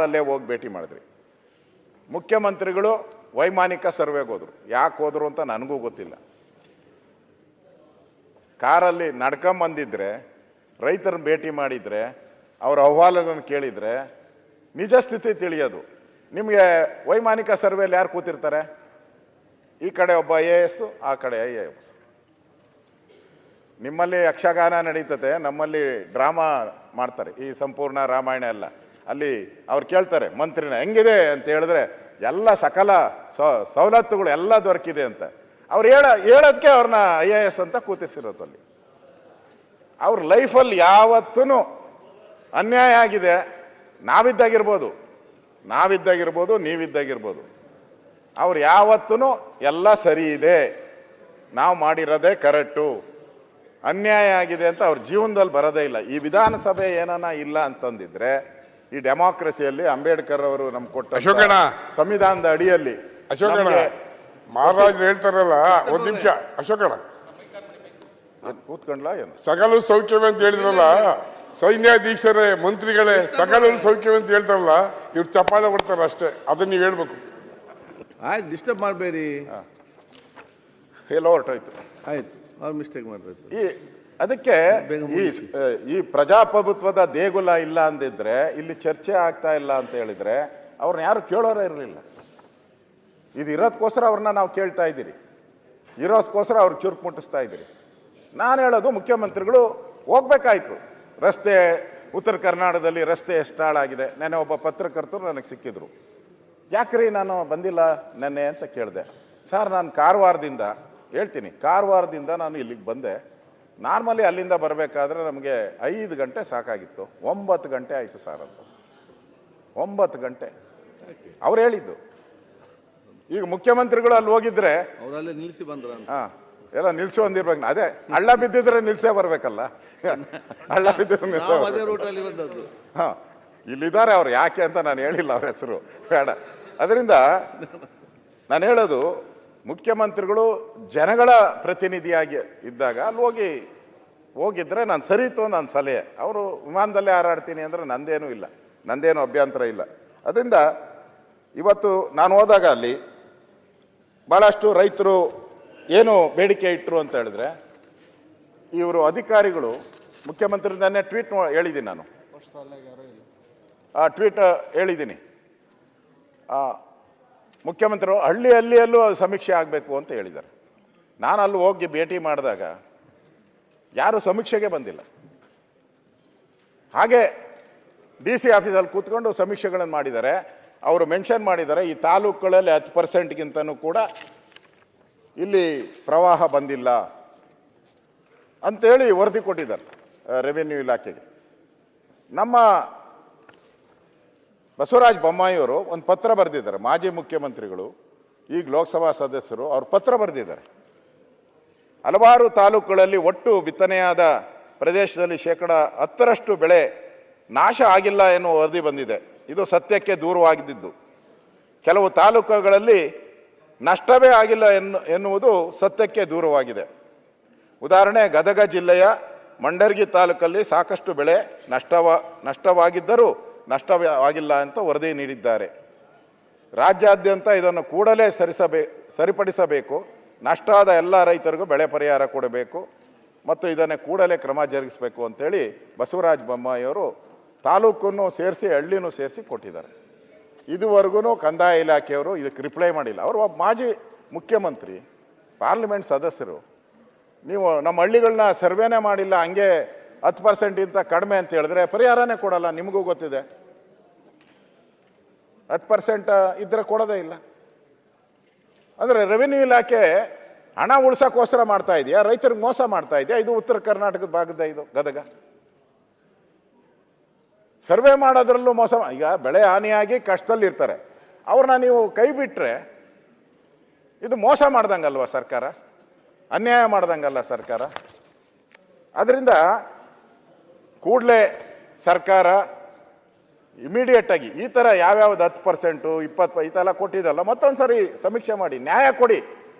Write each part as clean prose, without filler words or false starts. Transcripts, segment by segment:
ಅಲ್ಲೇ ಹೋಗಿ ಭೇಟಿ ಮಾಡಿದ್ರಿ. ಮುಖ್ಯಮಂತ್ರಿಗಳು ವೈಮಾನಿಕ ಸರ್ವೆಗೆ ಹೋದ್ರು. ಯಾಕೆ ಹೋದ್ರು ಅಂತ ನನಗೂ ಗೊತ್ತಿಲ್ಲ. ಕಾರಲ್ಲಿ ನಡ್ಕೊಂಬಂದಿದ್ರೆ, ರೈತರನ್ನ ಭೇಟಿ ಮಾಡಿದ್ರೆ, ಅವ್ರ ಅಹವಾಲನ್ನು ಕೇಳಿದ್ರೆ ನಿಜ ಸ್ಥಿತಿ ತಿಳಿಯೋದು. ನಿಮಗೆ ವೈಮಾನಿಕ ಸರ್ವೆಯಲ್ಲಿ ಯಾರು ಕೂತಿರ್ತಾರೆ? ಈ ಕಡೆ ಒಬ್ಬ IAS, ಆ ಕಡೆ IAS. ನಿಮ್ಮಲ್ಲಿ ಯಕ್ಷಗಾನ ನಡೀತದೆ, ನಮ್ಮಲ್ಲಿ ಡ್ರಾಮಾ ಮಾಡ್ತಾರೆ. ಈ ಸಂಪೂರ್ಣ ರಾಮಾಯಣ ಎಲ್ಲ ಅಲ್ಲಿ ಅವ್ರು ಕೇಳ್ತಾರೆ ಮಂತ್ರಿನ ಹೆಂಗಿದೆ ಅಂತ ಹೇಳಿದ್ರೆ ಎಲ್ಲ ಸಕಲ ಸವಲತ್ತುಗಳು ಎಲ್ಲ ದೊರಕಿದೆ ಅಂತ ಅವ್ರು ಹೇಳೋದಕ್ಕೆ ಅವ್ರನ್ನ IAS ಅಂತ ಕೂತಿಸಿರೋದು. ಅಲ್ಲಿ ಅವ್ರ ಲೈಫಲ್ಲಿ ಯಾವತ್ತೂ ಅನ್ಯಾಯ ಆಗಿದೆ. ನಾವಿದ್ದಾಗಿರ್ಬೋದು, ನೀವಿದ್ದಾಗಿರ್ಬೋದು. ಅವ್ರು ಯಾವತ್ತೂ ಎಲ್ಲ ಸರಿ ಇದೆ, ನಾವು ಮಾಡಿರೋದೇ ಕರೆಕ್ಟು, ಅನ್ಯಾಯ ಆಗಿದೆ ಅಂತ ಅವ್ರ ಜೀವನದಲ್ಲಿ ಬರೋದೇ ಇಲ್ಲ. ಈ ವಿಧಾನಸಭೆ ಏನನ ಇಲ್ಲ ಅಂತಂದಿದ್ರೆ ಈ ಡೆಮಾಕ್ರಸಿಯಲ್ಲಿ ಅಂಬೇಡ್ಕರ್ ಅವರು ನಮ್ಗೆ ಕೊಟ್ಟ ಸಂವಿಧಾನದ ಅಡಿಯಲ್ಲಿ ಮಹಾರಾಜ್ ಹೇಳ್ತಾರಲ್ಲ, ಒಂದ್ ನಿಮಿಷ ಅಶೋಕಣ್ಣ ಕೂತ್ಕೊಂಡ್ಲಾ ಏನು ಸಕಲ ಸೌಖ್ಯವೇ ಅಂತ ಹೇಳಿದ್ರಲ್ಲ, ಸೈನ್ಯಾಧೀಶರೇ ಮಂತ್ರಿಗಳೇ ಸಕಲ ಸೌಖ್ಯವೇ ಅಂತ ಹೇಳ್ತಾರಲ್ಲ, ಇವ್ರು ಚಪ್ಪಾಳೆ ಕೊಡ್ತಾರ ಅಷ್ಟೇ. ಅದನ್ನ ನೀವು ಹೇಳ್ಬೇಕು. ಆಯ್ತು, ಡಿಸ್ಟರ್ಬ್ ಮಾಡಬೇಡಿ. ಎಲ್ಲೋ ಹೊರಟೋಯ್ತು. ಆಯ್ತು, ಅವ್ರು ಮಿಸ್ಟೇಕ್ ಮಾಡ್ಬೇಕು. ಅದಕ್ಕೆ ಈ ಪ್ರಜಾಪ್ರಭುತ್ವದ ದೇಗುಲ ಇಲ್ಲ ಅಂದಿದ್ರೆ, ಇಲ್ಲಿ ಚರ್ಚೆ ಆಗ್ತಾ ಇಲ್ಲ ಅಂತ ಹೇಳಿದ್ರೆ ಅವ್ರನ್ನ ಯಾರು ಕೇಳೋರೇ ಇರಲಿಲ್ಲ. ಇದು ಇರೋದಕ್ಕೋಸ್ಕರ ಅವ್ರನ್ನ ನಾವು ಕೇಳ್ತಾ ಇದ್ದೀರಿ, ಇರೋದಕ್ಕೋಸ್ಕರ ಅವ್ರಿಗೆ ಚುರುಕು ಮುಟ್ಟಿಸ್ತಾ ಇದ್ದೀರಿ. ನಾನು ಹೇಳೋದು, ಮುಖ್ಯಮಂತ್ರಿಗಳು ಹೋಗ್ಬೇಕಾಯ್ತು. ರಸ್ತೆ ಉತ್ತರ ಕರ್ನಾಟಕದಲ್ಲಿ ರಸ್ತೆ ಎಷ್ಟು ಹಾಳಾಗಿದೆ. ನೆನ್ನೆ ಒಬ್ಬ ಪತ್ರಕರ್ತರು ನನಗೆ ಸಿಕ್ಕಿದ್ರು. ಯಾಕ್ರಿ ನಾನು ಬಂದಿಲ್ಲ ನೆನ್ನೆ ಅಂತ ಕೇಳಿದೆ. ಸರ್, ನಾನು ಕಾರವಾರದಿಂದ ನಾನು ಇಲ್ಲಿಗೆ ಬಂದೆ. ನಾರ್ಮಲಿ ಅಲ್ಲಿಂದ ಬರಬೇಕಾದ್ರೆ ನಮಗೆ 5 ಗಂಟೆ ಸಾಕಾಗಿತ್ತು, 9 ಗಂಟೆ ಆಯಿತು ಸರ್ ಅಂತ. 9 ಗಂಟೆ ಅವ್ರು ಹೇಳಿದ್ದು. ಈಗ ಮುಖ್ಯಮಂತ್ರಿಗಳು ಅಲ್ಲಿ ಹೋಗಿದ್ರೆ ಅವರಲ್ಲೇ ನಿಲ್ಲಿಸಿ ಬಂದ್ರ, ಎಲ್ಲ ನಿಲ್ಸಿ ಬಂದಿರ್ಬೇಕು. ಅದೇ ಹಳ್ಳ ಬಿದ್ದಿದ್ರೆ ನಿಲ್ಸೇ ಬರ್ಬೇಕಲ್ಲ. ಹಳ್ಳ ಬಿದ್ದಿದ್ರೆ ಇಲ್ಲಿದ್ದಾರೆ ಅವ್ರು. ಯಾಕೆ ಅಂತ ನಾನು ಹೇಳಿಲ್ಲ ಅವ್ರ ಹೆಸರು, ಬೇಡ. ಅದರಿಂದ ನಾನು ಹೇಳೋದು, ಮುಖ್ಯಮಂತ್ರಿಗಳು ಜನಗಳ ಪ್ರತಿನಿಧಿಯಾಗಿ ಇದ್ದಾಗ ಅಲ್ಲಿ ಹೋಗಿದ್ರೆ ನಾನು ಸರಿತು ನನ್ನ ಸಲಹೆ. ಅವರು ವಿಮಾನದಲ್ಲೇ ಹಾರಾಡ್ತೀನಿ ಅಂದರೆ ನಂದೇನು ಅಭ್ಯಂತರ ಇಲ್ಲ. ಅದರಿಂದ ಇವತ್ತು ನಾನು ಹೋದಾಗ ಅಲ್ಲಿ ಭಾಳಷ್ಟು ರೈತರು ಏನು ಬೇಡಿಕೆ ಇಟ್ಟರು ಅಂತ ಹೇಳಿದ್ರೆ, ಇವರು ಅಧಿಕಾರಿಗಳು ಮುಖ್ಯಮಂತ್ರಿದನ್ನೇ ಟ್ವೀಟ್ ಹೇಳಿದ್ದೀನಿ ನಾನು. ಆ ಟ್ವೀಟ್ ಹೇಳಿದ್ದೀನಿ, ಮುಖ್ಯಮಂತ್ರಿಗಳು ಹಳ್ಳಿಯಲ್ಲೂ ಸಮೀಕ್ಷೆ ಆಗಬೇಕು ಅಂತ ಹೇಳಿದ್ದಾರೆ. ನಾನು ಅಲ್ಲಿ ಹೋಗಿ ಭೇಟಿ ಮಾಡಿದಾಗ ಯಾರು ಸಮೀಕ್ಷೆಗೆ ಬಂದಿಲ್ಲ. ಹಾಗೆ DC ಆಫೀಸಲ್ಲಿ ಕೂತ್ಕೊಂಡು ಸಮೀಕ್ಷೆಗಳನ್ನು ಮಾಡಿದ್ದಾರೆ. ಅವರು ಮೆನ್ಷನ್ ಮಾಡಿದ್ದಾರೆ, ಈ ತಾಲೂಕುಗಳಲ್ಲಿ 10%ಗಿಂತನೂ ಕೂಡ ಇಲ್ಲಿ ಪ್ರವಾಹ ಬಂದಿಲ್ಲ ಅಂತೇಳಿ ವರದಿ ಕೊಟ್ಟಿದ್ದಾರೆ ರೆವಿನ್ಯೂ ಇಲಾಖೆಗೆ. ನಮ್ಮ ಬಸವರಾಜ ಬೊಮ್ಮಾಯಿಯವರು ಒಂದು ಪತ್ರ ಬರೆದಿದ್ದಾರೆ. ಮಾಜಿ ಮುಖ್ಯಮಂತ್ರಿಗಳು, ಈಗ ಲೋಕಸಭಾ ಸದಸ್ಯರು, ಅವ್ರು ಪತ್ರ ಬರೆದಿದ್ದಾರೆ. ಹಲವಾರು ತಾಲೂಕುಗಳಲ್ಲಿ ಒಟ್ಟು ಬಿತ್ತನೆಯಾದ ಪ್ರದೇಶದಲ್ಲಿ 10% ಬೆಳೆ ನಾಶ ಆಗಿಲ್ಲ ಎನ್ನುವ ವರದಿ ಬಂದಿದೆ. ಇದು ಸತ್ಯಕ್ಕೆ ದೂರವಾಗಿದ್ದು. ಕೆಲವು ತಾಲೂಕುಗಳಲ್ಲಿ ನಷ್ಟವೇ ಆಗಿಲ್ಲ ಎನ್ನುವುದು ಸತ್ಯಕ್ಕೆ ದೂರವಾಗಿದೆ. ಉದಾಹರಣೆ, ಗದಗ ಜಿಲ್ಲೆಯ ಮಂಡರ್ಗಿ ತಾಲೂಕಲ್ಲಿ ಸಾಕಷ್ಟು ಬೆಳೆ ನಷ್ಟವಾಗಿದ್ದರೂ ನಷ್ಟವಾಗಿಲ್ಲ ಅಂತ ವರದಿ ನೀಡಿದ್ದಾರೆ. ರಾಜ್ಯಾದ್ಯಂತ ಇದನ್ನು ಕೂಡಲೇ ಸರಿಪಡಿಸಬೇಕು. ನಷ್ಟ ಆದ ಎಲ್ಲ ರೈತರಿಗೂ ಬೆಳೆ ಪರಿಹಾರ ಕೊಡಬೇಕು ಮತ್ತು ಇದನ್ನೇ ಕೂಡಲೇ ಕ್ರಮ ಜರುಗಿಸಬೇಕು ಅಂತೇಳಿ ಬಸವರಾಜ ಬೊಮ್ಮಾಯಿಯವರು ತಾಲೂಕನ್ನು ಸೇರಿಸಿ ಹಳ್ಳಿನೂ ಸೇರಿಸಿ ಕೊಟ್ಟಿದ್ದಾರೆ. ಇದುವರೆಗೂ ಕಂದಾಯ ಇಲಾಖೆಯವರು ಇದಕ್ಕೆ ರಿಪ್ಲೈ ಮಾಡಿಲ್ಲ. ಅವರು ಒಬ್ಬ ಮಾಜಿ ಮುಖ್ಯಮಂತ್ರಿ, ಪಾರ್ಲಿಮೆಂಟ್ ಸದಸ್ಯರು. ನೀವು ನಮ್ಮ ಹಳ್ಳಿಗಳನ್ನ ಸರ್ವೇನೇ ಮಾಡಿಲ್ಲ, ಹಂಗೆ 10% ಕಡಿಮೆ ಅಂತ ಹೇಳಿದ್ರೆ ಪರಿಹಾರನೇ ಕೊಡಲ್ಲ. ನಿಮಗೂ ಗೊತ್ತಿದೆ, 10% ಇದ್ರೆ ಕೊಡೋದೇ ಇಲ್ಲ. ಅಂದರೆ ರೆವಿನ್ಯೂ ಇಲಾಖೆ ಹಣ ಉಳ್ಸೋಕ್ಕೋಸ್ಕರ ಮಾಡ್ತಾ ಇದೆಯಾ, ರೈತರಿಗೆ ಮೋಸ ಮಾಡ್ತಾ ಇದೆಯಾ? ಇದು ಉತ್ತರ ಕರ್ನಾಟಕದ ಭಾಗದ, ಇದು ಗದಗ. ಸರ್ವೆ ಮಾಡೋದ್ರಲ್ಲೂ ಮೋಸ. ಈಗ ಬೆಳೆ ಹಾನಿಯಾಗಿ ಕಷ್ಟದಲ್ಲಿರ್ತಾರೆ, ಅವ್ರನ್ನ ನೀವು ಕೈ ಬಿಟ್ಟರೆ ಇದು ಮೋಸ ಮಾಡ್ದಂಗಲ್ವ ಸರ್ಕಾರ, ಅನ್ಯಾಯ ಮಾಡ್ದಂಗಲ್ಲ ಸರ್ಕಾರ. ಅದರಿಂದ ಕೂಡಲೇ ಸರ್ಕಾರ ಇಮಿಡಿಯೇಟ್ ಆಗಿ ಈ ಥರ ಯಾವ್ಯಾವ್ದು 10%, 20% ಈ ಥರ ಕೊಟ್ಟಿದ್ದಲ್ಲ, ಮತ್ತೊಂದು ಸರಿ ಸಮೀಕ್ಷೆ ಮಾಡಿ ನ್ಯಾಯ ಕೊಡಿ.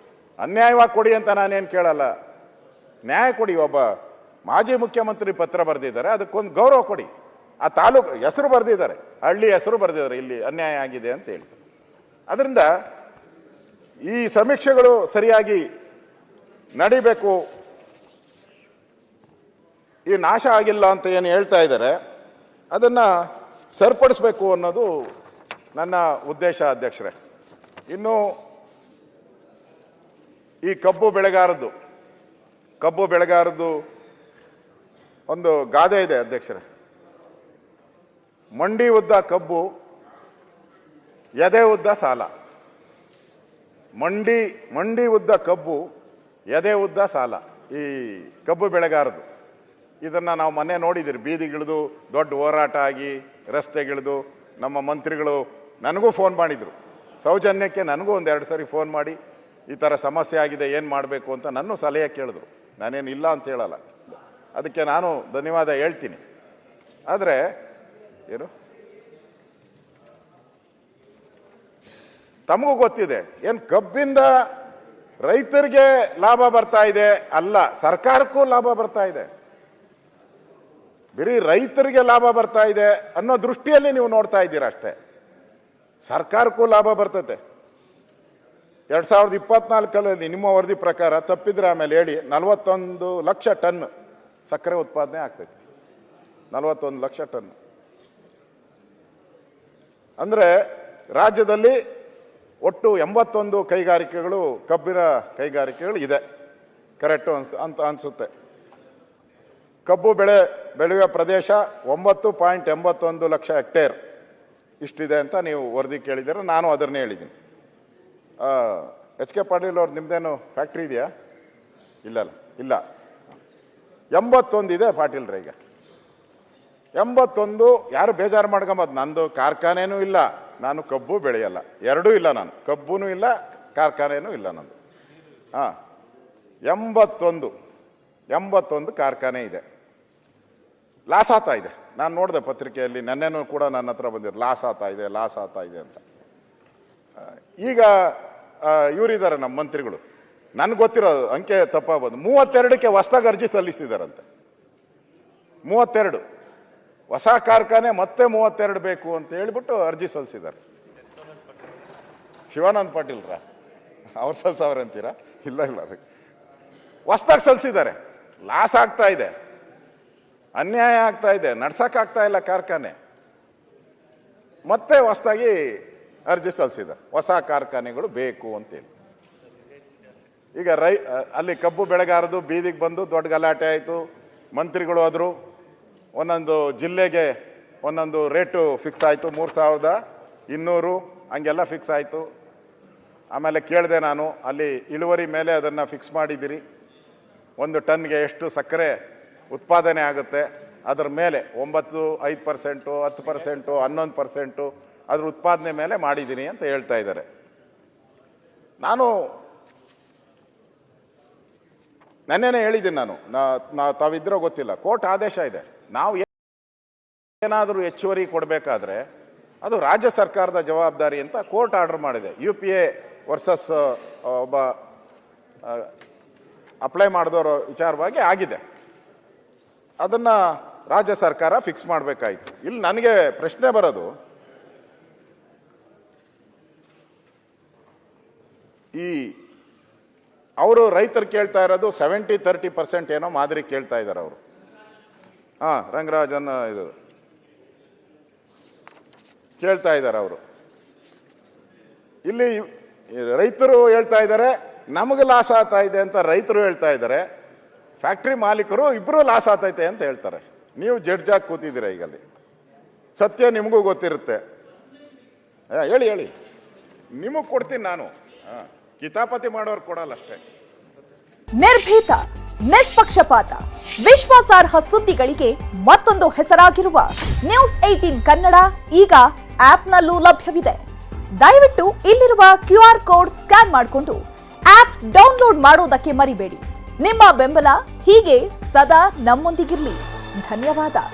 ಅನ್ಯಾಯವಾಗಿ ಕೊಡಿ ಅಂತ ನಾನೇನು ಕೇಳಲ್ಲ, ನ್ಯಾಯ ಕೊಡಿ. ಒಬ್ಬ ಮಾಜಿ ಮುಖ್ಯಮಂತ್ರಿ ಪತ್ರ ಬರೆದಿದ್ದಾರೆ, ಅದಕ್ಕೊಂದು ಗೌರವ ಕೊಡಿ. ಆ ತಾಲೂಕು ಹೆಸರು ಬರೆದಿದ್ದಾರೆ, ಹಳ್ಳಿ ಹೆಸರು ಬರೆದಿದ್ದಾರೆ, ಇಲ್ಲಿ ಅನ್ಯಾಯ ಆಗಿದೆ ಅಂತ ಹೇಳಿ. ಅದರಿಂದ ಈ ಸಮೀಕ್ಷೆಗಳು ಸರಿಯಾಗಿ ನಡಿಬೇಕು. ಈ ನಾಶ ಆಗಿಲ್ಲ ಅಂತ ಏನು ಹೇಳ್ತಾ ಇದ್ದಾರೆ ಅದನ್ನು ಸರಿಪಡಿಸ್ಬೇಕು ಅನ್ನೋದು ನನ್ನ ಉದ್ದೇಶ ಅಧ್ಯಕ್ಷರೇ. ಇನ್ನು ಈ ಕಬ್ಬು ಬೆಳೆಗಾರದ್ದು ಒಂದು ಗಾದೆ ಇದೆ ಅಧ್ಯಕ್ಷರೇ. ಮಂಡಿ ಉದ್ದ ಕಬ್ಬು, ಎದೆ ಉದ್ದ ಸಾಲ. ಮಂಡಿ ಉದ್ದ ಕಬ್ಬು, ಎದೆ ಉದ್ದ ಸಾಲ. ಈ ಕಬ್ಬು ಬೆಳೆಗಾರದು ಇದನ್ನು ನಾವು ಮೊನ್ನೆ ನೋಡಿದ್ದೀರಿ. ಬೀದಿಗಿಳಿದು ದೊಡ್ಡ ಹೋರಾಟ ಆಗಿ ರಸ್ತೆಗಿಳಿದು ನಮ್ಮ ಮಂತ್ರಿಗಳು ನನಗೂ ಫೋನ್ ಮಾಡಿದರು. ಸೌಜನ್ಯಕ್ಕೆ ನನಗೂ ಒಂದೆರಡು ಸರಿ ಫೋನ್ ಮಾಡಿ ಈ ಥರ ಸಮಸ್ಯೆ ಆಗಿದೆ, ಏನು ಮಾಡಬೇಕು ಅಂತ ನನ್ನ ಸಲಹೆ ಕೇಳಿದ್ರು. ನಾನೇನು ಇಲ್ಲ ಅಂತ ಹೇಳಲ್ಲ, ಅದಕ್ಕೆ ನಾನು ಧನ್ಯವಾದ ಹೇಳ್ತೀನಿ. ಆದರೆ ಏನು ತಮಗೂ ಗೊತ್ತಿದೆ, ಏನು ಕಬ್ಬಿಂದ ರೈತರಿಗೆ ಲಾಭ ಬರ್ತಾ ಇದೆ ಅಲ್ಲ, ಸರ್ಕಾರಕ್ಕೂ ಲಾಭ ಬರ್ತಾ ಇದೆ. ಬರೀ ರೈತರಿಗೆ ಲಾಭ ಬರ್ತಾ ಇದೆ ಅನ್ನೋ ದೃಷ್ಟಿಯಲ್ಲಿ ನೀವು ನೋಡ್ತಾ ಇದ್ದೀರಾ ಅಷ್ಟೇ. ಸರ್ಕಾರಕ್ಕೂ ಲಾಭ ಬರ್ತತೆ. 2024 ನಿಮ್ಮ ವರದಿ ಪ್ರಕಾರ, ತಪ್ಪಿದ್ರೆ ಆಮೇಲೆ ಹೇಳಿ, 41 ಲಕ್ಷ ಟನ್ ಸಕ್ಕರೆ ಉತ್ಪಾದನೆ ಆಗ್ತೈತೆ. 41 ಲಕ್ಷ ಟನ್ ಅಂದರೆ ರಾಜ್ಯದಲ್ಲಿ ಒಟ್ಟು 81 ಕೈಗಾರಿಕೆಗಳು, ಕಬ್ಬಿನ ಕೈಗಾರಿಕೆಗಳು ಇದೆ. ಕರೆಕ್ಟು ಅಂತ ಅನಿಸುತ್ತೆ. ಕಬ್ಬು ಬೆಳೆಯುವ ಪ್ರದೇಶ 9.81 ಲಕ್ಷ ಹೆಕ್ಟೇರ್ ಇಷ್ಟಿದೆ ಅಂತ ನೀವು ವರದಿ ಕೇಳಿದ್ದೀರ. ನಾನು ಅದನ್ನೇ ಹೇಳಿದ್ದೀನಿ. HK ಪಾಟೀಲ್ ಅವ್ರು ನಿಮ್ದೇನು ಫ್ಯಾಕ್ಟ್ರಿ ಇದೆಯಾ? ಇಲ್ಲ. 81 ಇದೆ ಪಾಟೀಲ್ರ. ಈಗ 81 ಯಾರು ಬೇಜಾರು ಮಾಡ್ಕೊಂಬದು. ನಂದು ಕಾರ್ಖಾನೆನೂ ಇಲ್ಲ, ನಾನು ಕಬ್ಬು ಬೆಳೆಯಲ್ಲ, ಎರಡೂ ಇಲ್ಲ. ನಾನು ಕಬ್ಬೂ ಇಲ್ಲ, ಕಾರ್ಖಾನೆನೂ ಇಲ್ಲ ನಂದು. 81 ಕಾರ್ಖಾನೆ ಇದೆ. ಲಾಸ್ ಆಗ್ತಾ ಇದೆ. ನಾನು ನೋಡಿದೆ ಪತ್ರಿಕೆಯಲ್ಲಿ, ನೆನ್ನೆನೂ ಕೂಡ ನನ್ನ ಹತ್ರ ಬಂದಿರು, ಲಾಸ್ ಆಗ್ತಾ ಇದೆ ಅಂತ. ಈಗ ಇವರಿದ್ದಾರೆ ನಮ್ಮ ಮಂತ್ರಿಗಳು, ನನ್ಗೆ ಗೊತ್ತಿರೋ ಅಂಕೆ ತಪ್ಪಾಗ್ಬೋದು, 32ಕ್ಕೆ ಹೊಸದಾಗಿ ಅರ್ಜಿ ಸಲ್ಲಿಸಿದಾರಂತೆ. 32 ಹೊಸ ಕಾರ್ಖಾನೆ ಮತ್ತೆ 32 ಬೇಕು ಅಂತ ಹೇಳ್ಬಿಟ್ಟು ಅರ್ಜಿ ಸಲ್ಲಿಸಿದ್ದಾರೆ. ಶಿವಾನಂದ ಪಾಟೀಲ್ರ ಅವ್ರು ಸಲ್ಸವ್ರೆ ಅಂತೀರಾ? ಇಲ್ಲ, ಹೊಸದಾಗಿ ಸಲ್ಲಿಸಿದ್ದಾರೆ. ಲಾಸ್ ಆಗ್ತಾ ಇದೆ, ಅನ್ಯಾಯ ಆಗ್ತಾ ಇದೆ, ನಡ್ಸಕ್ಕಾಗ್ತಾ ಇಲ್ಲ ಕಾರ್ಖಾನೆ. ಮತ್ತೆ ಹೊಸದಾಗಿ ಅರ್ಜಿ ಸಲ್ಲಿಸಿದ್ದಾರೆ, ಹೊಸ ಕಾರ್ಖಾನೆಗಳು ಬೇಕು ಅಂತೇಳಿ. ಈಗ ಅಲ್ಲಿ ಕಬ್ಬು ಬೆಳೆಗಾರದು ಬೀದಿಗೆ ಬಂದು ದೊಡ್ಡ ಗಲಾಟೆ ಆಯಿತು. ಮಂತ್ರಿಗಳು ಹೋದರು, ಒಂದೊಂದು ಜಿಲ್ಲೆಗೆ ಒಂದೊಂದು ರೇಟು ಫಿಕ್ಸ್ ಆಯಿತು. 3200 ಹಂಗೆಲ್ಲ ಫಿಕ್ಸ್ ಆಯಿತು. ಆಮೇಲೆ ಕೇಳಿದೆ ನಾನು, ಅಲ್ಲಿ ಇಳುವರಿ ಮೇಲೆ ಅದನ್ನು ಫಿಕ್ಸ್ ಮಾಡಿದ್ದೀರಿ, 1 ಟನ್ಗೆ ಎಷ್ಟು ಸಕ್ಕರೆ ಉತ್ಪಾದನೆ ಆಗುತ್ತೆ ಅದರ ಮೇಲೆ 5%, 10%, 11% ಅದ್ರ ಉತ್ಪಾದನೆ ಮೇಲೆ ಮಾಡಿದ್ದೀನಿ ಅಂತ ಹೇಳ್ತಾ ಇದ್ದಾರೆ. ನಾನು ನೆನ್ನೆನೇ ಹೇಳಿದ್ದೀನಿ. ತಾವಿದ್ರೋ ಗೊತ್ತಿಲ್ಲ, ಕೋರ್ಟ್ ಆದೇಶ ಇದೆ. ನಾವು ಏನಾದರೂ ಹೆಚ್ಚುವರಿ ಕೊಡಬೇಕಾದ್ರೆ ಅದು ರಾಜ್ಯ ಸರ್ಕಾರದ ಜವಾಬ್ದಾರಿ ಅಂತ ಕೋರ್ಟ್ ಆರ್ಡರ್ ಮಾಡಿದೆ. UPA ವರ್ಸಸ್ ಒಬ್ಬ ಅಪ್ಲೈ ಮಾಡಿದವರ ವಿಚಾರವಾಗಿ ಆಗಿದೆ. ಅದನ್ನು ರಾಜ್ಯ ಸರ್ಕಾರ ಫಿಕ್ಸ್ ಮಾಡಬೇಕಾಯಿತು. ಇಲ್ಲಿ ನನಗೆ ಪ್ರಶ್ನೆ ಬರೋದು, ಅವರು ರೈತರು ಕೇಳ್ತಾ ಇರೋದು 70-30% ಏನೋ ಮಾದರಿ ಕೇಳ್ತಾ ಇದ್ದಾರೆ ಅವರು. ರಂಗರಾಜನ್ ಇದು ಕೇಳ್ತಾ ಇದ್ದಾರೆ ಅವರು. ಇಲ್ಲಿ ರೈತರು ಹೇಳ್ತಾ ಇದ್ದಾರೆ ನಮಗೆ ಲಾಸ್ ಆಗ್ತಾ ಇದೆ ಅಂತ ರೈತರು ಹೇಳ್ತಾ ಇದ್ದಾರೆ. ಫ್ಯಾಕ್ಟ್ರಿ ಮಾಲೀಕರು ಇಬ್ಬರು ಲಾಸ್ ಆಗ್ತೈತೆ ಅಂತ ಹೇಳ್ತಾರೆ. ನೀವು ಜಡ್ಜಾಗಿ ಕೂತಿದ್ದೀರ. ಈಗಲ್ಲಿ ಸತ್ಯ ನಿಮಗೂ ಗೊತ್ತಿರುತ್ತೆ. ಹೇಳಿ, ನಿಮಗೆ ಕೊಡ್ತೀನಿ ನಾನು. ಕಿತಾಪತಿ ಮಾಡೋರು ಕೊಡಲ್ಲ ಅಷ್ಟೇ. ನಿರ್ಭೀತ, ನಿಷ್ಪಕ್ಷಪಾತ, ವಿಶ್ವಾಸಾರ್ಹ ಸುದ್ದಿಗಳಿಗೆ ಮತ್ತೊಂದು ಹೆಸರಾಗಿರುವ ನ್ಯೂಸ್ 18 ಕನ್ನಡ ಈಗ ಆಪ್ನಲ್ಲೂ ಲಭ್ಯವಿದೆ. ದಯವಿಟ್ಟು ಇಲ್ಲಿರುವ QR ಕೋಡ್ ಸ್ಕ್ಯಾನ್ ಮಾಡಿಕೊಂಡು ಆಪ್ ಡೌನ್ಲೋಡ್ ಮಾಡೋದಕ್ಕೆ ಮರಿಬೇಡಿ. ನಿಮ್ಮ ಬೆಂಬಲ ಹೀಗೆ ಸದಾ ನಮ್ಮೊಂದಿಗಿರಲಿ. ಧನ್ಯವಾದ.